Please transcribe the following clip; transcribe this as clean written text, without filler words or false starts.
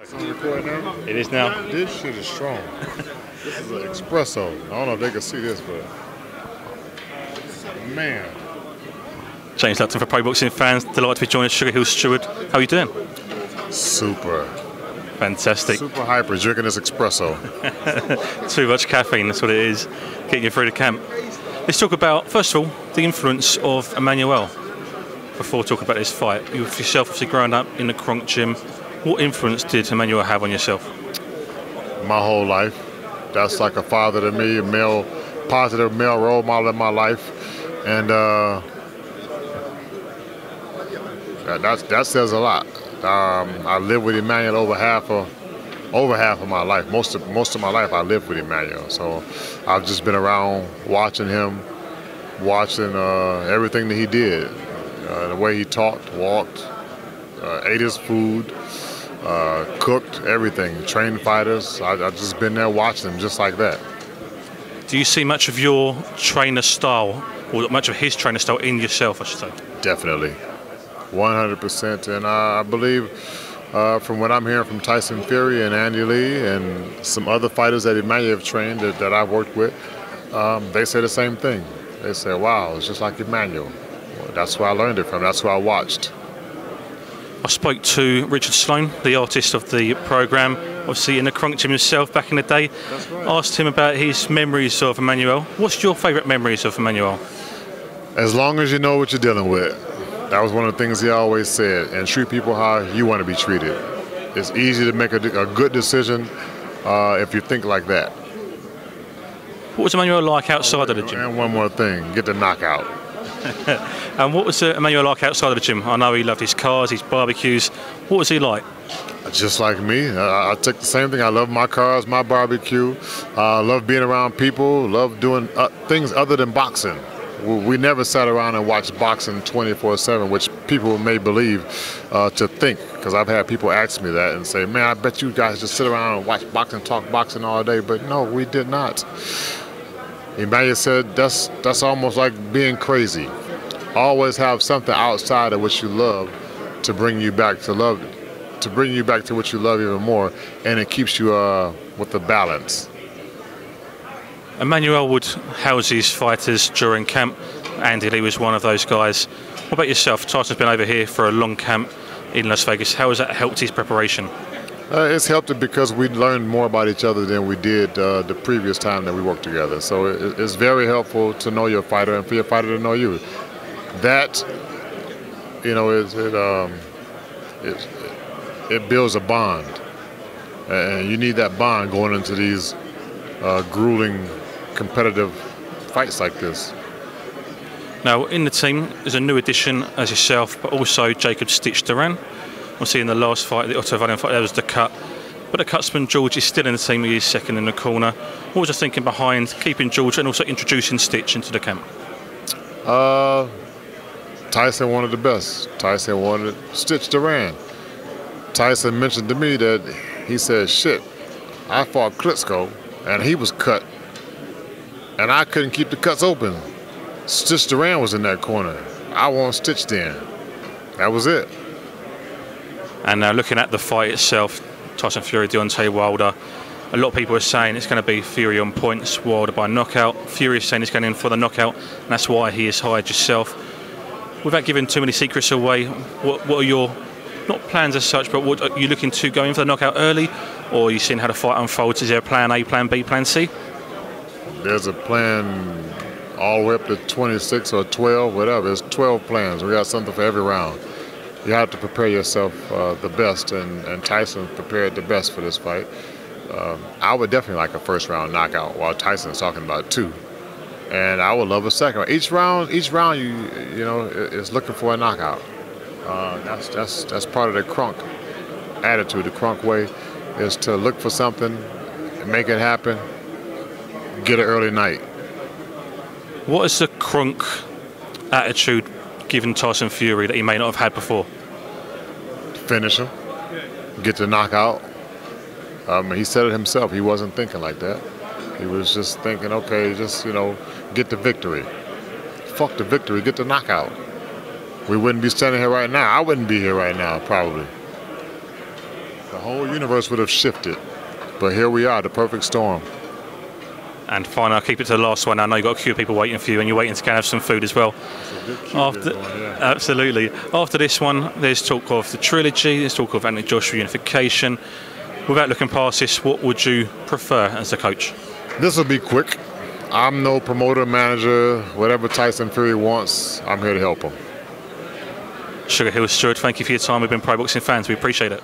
It's on record now? It is now. This shit is strong. This is an espresso. I don't know if they can see this, but man. James Lupton for Pro Boxing fans. Delighted to be joined as Sugar Hill Steward. How are you doing? Super. Fantastic. Super hyper drinking this espresso. Too much caffeine, that's what it is. Getting you through the camp. Let's talk about, first of all, the influence of Emmanuel. Before talking about this fight, you yourself obviously growing up in the Kronk gym. What influence did Emmanuel have on yourself? My whole life. That's like a father to me, a positive male role model in my life. And that says a lot. I lived with Emmanuel over half of my life. Most of my life I lived with Emmanuel. So I've just been around watching him, watching everything that he did, the way he talked, walked, ate his food, cooked, everything, trained fighters. I've just been there watching him just like that. Do you see much of your trainer style, or much of his trainer style in yourself, I should say? Definitely, 100%. And I believe from what I'm hearing from Tyson Fury and Andy Lee and some other fighters that Emmanuel have trained that I've worked with, they say the same thing. They say, wow, it's just like Emmanuel. Well, that's where I learned it from. That's who I watched. I spoke to Richard Sloan, the artist of the programme, obviously in the Kronk gym himself back in the day. That's right. Asked him about his memories of Emmanuel. What's your favourite memories of Emmanuel? As long as you know what you're dealing with. That was one of the things he always said. And treat people how you want to be treated. It's easy to make a good decision if you think like that. What was Emmanuel like outside of the gym? And one more thing, get the knockout. And what was Emmanuel like outside of the gym? I know he loved his cars, his barbecues. What was he like? Just like me. I take the same thing. I love my cars, my barbecue. I love being around people, love doing things other than boxing. We never sat around and watched boxing 24/7, which people may believe to think, because I've had people ask me that and say, man, I bet you guys just sit around and watch boxing, talk boxing all day. But no, we did not. Emmanuel said that's almost like being crazy. Always have something outside of what you love to bring you back to love, to bring you back to what you love even more, and it keeps you with the balance. Emmanuel would house his fighters during camp. Andy Lee was one of those guys. What about yourself? Tyson's been over here for a long camp in Las Vegas. How has that helped his preparation? It's helped it because we learned more about each other than we did the previous time that we worked together. So it's very helpful to know your fighter and for your fighter to know you. That, you know, it builds a bond, and you need that bond going into these grueling, competitive fights like this. Now, in the team, there's a new addition as yourself, but also Jacob Stitch Duran. Obviously, in the last fight, the Otto Valiant fight, there was the cut. But the Cutsman George is still in the team. He is second in the corner. What was the thinking behind keeping George and also introducing Stitch into the camp? Tyson wanted the best. Tyson wanted Stitch Duran. Tyson mentioned to me that he said, shit, I fought Klitschko and he was cut. And I couldn't keep the cuts open. Stitch Duran was in that corner. I want Stitch then. That was it. And looking at the fight itself, Tyson Fury, Deontay Wilder, a lot of people are saying it's going to be Fury on points, Wilder by knockout. Fury is saying he's going in for the knockout, and that's why he has hired yourself. Without giving too many secrets away, what are your, not plans as such, but what are you looking to go in for the knockout early, or are you seeing how the fight unfolds? Is there a plan A, plan B, plan C? There's a plan all the way up to 26 or 12, whatever. There's 12 plans. We got something for every round. You have to prepare yourself the best, and Tyson prepared the best for this fight. I would definitely like a first round knockout, while Tyson's talking about 2. And I would love a second round. Each round, you know, is looking for a knockout. That's part of the Kronk attitude. The Kronk way is to look for something, make it happen, get an early night. What is the Kronk attitude given Tyson Fury that he may not have had before? Finish him, get the knockout. He said it himself. He wasn't thinking like that. He was just thinking, okay, just, you know, get the victory. Fuck the victory, get the knockout. We wouldn't be standing here right now. I wouldn't be here right now, probably. whole universe would have shifted. But here we are, the perfect storm. And finally, I'll keep it to the last one. I know you've got a queue of people waiting for you, and you're waiting to go have some food as well. Absolutely. After this one, there's talk of the trilogy, there's talk of Anthony Joshua unification. Without looking past this, what would you prefer as a coach? This will be quick. I'm no promoter, manager. Whatever Tyson Fury wants, I'm here to help him. Sugar Hill Stewart, thank you for your time. We've been Pro Boxing fans. We appreciate it.